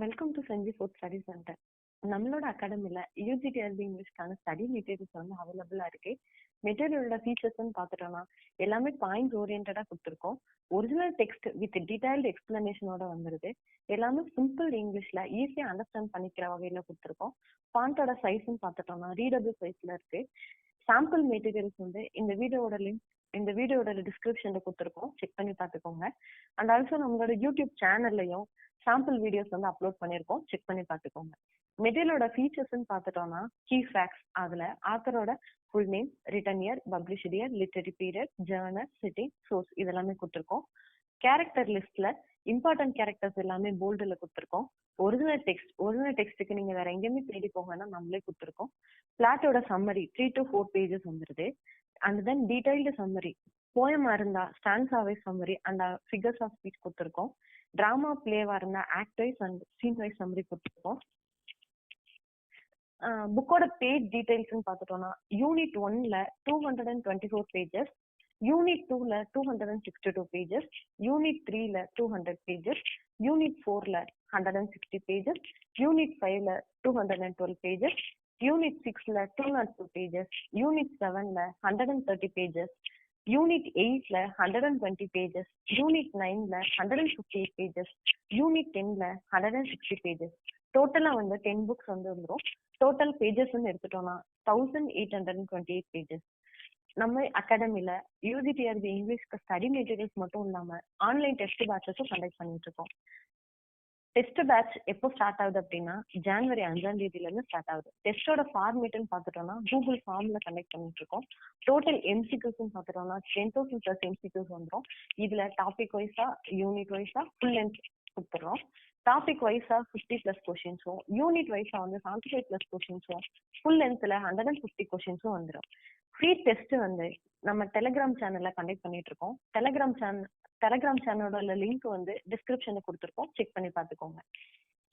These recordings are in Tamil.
Welcome to Senji food study centre. நம்மளோட அகாடமில யூஜிடிஆர்பி இங்கிலீஷ்க்கான ஸ்டடி மெட்டீரியல்ஸ் வந்து அவைலபிளா இருக்கு. மெட்டீரியலோட ஃபீச்சர்ஸ்ன்னு பார்த்துட்டோம்னா எல்லாமே பாயிண்ட்ஸ் ஓரியன்டா கொடுத்துருக்கோம். ஒரிஜினல் டெக்ஸ்ட் வித் டீடைல்டு எக்ஸ்பிளனேஷனோட வந்துருது. எல்லாமே சிம்பிள் இங்கிலீஷ்ல ஈஸியா அண்டர்ஸ்டாண்ட் பண்ணிக்கிற வகையில கொடுத்துருக்கோம். ஃபாண்டோட சைஸ்ன்னு பார்த்துட்டோம்னா ரீடபிள் சைஸ்ல இருக்கு. சாம்பிள் மெட்டீரியல்ஸ் வந்து இந்த வீடியோட டிஸ்கிரிப்ஷன்ல கொடுத்துருக்கோம், செக் பண்ணி பார்த்துக்கோங்க. அண்ட் ஆல்சோ நம்மளோட யூடியூப் சேனல்லையும் சாம்பிள் வீடியோஸ் வந்து அப்லோட் பண்ணியிருக்கோம், செக் பண்ணி பார்த்துக்கோங்க. மெட்டீரியலோட ஃபீச்சர்ஸ்ன்னு பார்த்துட்டோம்னா கீ ஃபேக்ட்ஸ், அதுல ஆத்தரோட full name, written year, published year, literary period, journal, citing, source இதெல்லாமே கொடுத்துருக்கோம். கேரக்டர் லிஸ்ட்ல இம்பார்ட்டன்ட் கேரக்டர்ஸ் எல்லாமே போல்டுல கொடுத்துருக்கோம். ஒரிஜினல் டெக்ஸ்ட்டுக்கு நீங்க வேற எங்கேயுமே தேடி போங்கன்னா நம்மளே கொடுத்துருக்கோம். பிளாட்டோட சம்மரி 3 to 4 பேஜஸ் வந்துருது. அண்ட் தென் டீடைல்டு சம்மரி, போயமா இருந்தா ஸ்டான்ஸாவே summary and figures of speech கொடுத்துருக்கோம். டிராமா பிளேவா இருந்தா act wise and scene wise summary கொடுத்துருக்கோம். புக்கோட பேஜ் டீடைல்ஸ்ன்னு பார்த்துட்டோம்னா யூனிட் 1ல 224 பேஜஸ், யூனிட் 2ல 262 பேஜஸ், யூனிட் 3ல 200 பேஜஸ், யூனிட் 4ல 160 பேஜஸ், யூனிட் 5ல 212 பேஜஸ், யூனிட் 6ல 202 பேஜஸ், யூனிட் 7ல 130 பேஜஸ், யூனிட் 8ல 120 பேஜஸ், யூனிட் 9ல 158 பேஜஸ், யூனிட் 10ல 160 பேஜஸ். டோட்டலா வந்து 10 புக்ஸ் வந்து வந்துடும். டோட்டல் பேஜஸ் எடுத்துட்டோம்னா 1828 பேஜஸ். நம்ம அகாடமில யூஜிடிஆர்பி இங்கிலீஷ்க்கு ஸ்டடி மெட்டீரியல்ஸ் மட்டும் இல்லாம ஆன்லைன் டெஸ்ட் பேட்சஸும் கண்டக்ட் பண்ணிட்டு இருக்கோம். டெஸ்ட் பேட்ச் எப்போ ஸ்டார்ட் ஆகுது அப்படின்னா ஜனவரி 5ஆம் தேதியில இருந்து ஸ்டார்ட் ஆகுது. டெஸ்டோட ஃபார்மேட்னு பார்த்துட்டோம்னா கூகுள் ஃபார்ம்ல கண்டக்ட் பண்ணிட்டு இருக்கோம். டோட்டல் எம்சிக்யூஸ்ன்னு பார்த்துட்டோம்னா 10,000 பிளஸ் எம்சிக்யூஸ் வந்துடும். இதுல டாபிக் வைஸா, யூனிட் வைஸா ஃபுல் லென்த் கொடுத்துறோம். டாபிக் வைஸா 50 பிளஸ் கொஸ்டின்ஸும், யூனிட் வைஸா வந்து 75 பிளஸ் கொஸ்டின்ஸும், ஃபுல் லென்த்ல 150 கொஸ்டின்ஸும் வந்துடும். ஃப்ரீ டெஸ்ட் வந்து நம்ம டெலிகிராம் சேனல்ல கண்டக்ட் பண்ணிட்டு இருக்கோம். டெலிகிராம் சேனலோட லிங்க் வந்து டிஸ்கிரிப்ஷன்ல கொடுத்துருக்கோம், செக் பண்ணி பார்த்துக்கோங்க.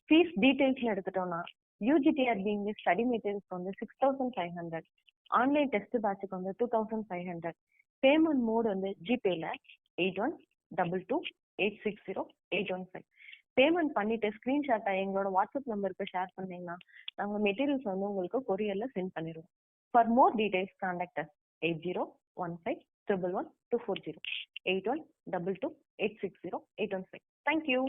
ஃபீஸ் டீடைல்ஸ் எடுத்துட்டோம்னா யூஜிடிஆர்பி இங்கிலீஷ் ஸ்டடி மெட்டீரியல்ஸ் வந்து 6,500, ஆன்லைன் டெஸ்ட் பேட்சுக்கு வந்து 2,500. பேமெண்ட் மோட் வந்து ஜிபேல 8122860815. பேமெண்ட் பண்ணிட்டு ஸ்கிரீன்ஷாட்டை எங்களோட வாட்ஸ்அப் நம்பருக்கு ஷேர் பண்ணீங்கன்னா நாங்க மெட்டீரியல்ஸ் வந்து உங்களுக்கு கொரியர்ல சென்ட் பண்ணிடுவோம். For more details contact us 8015111240 8122860815. Thank you.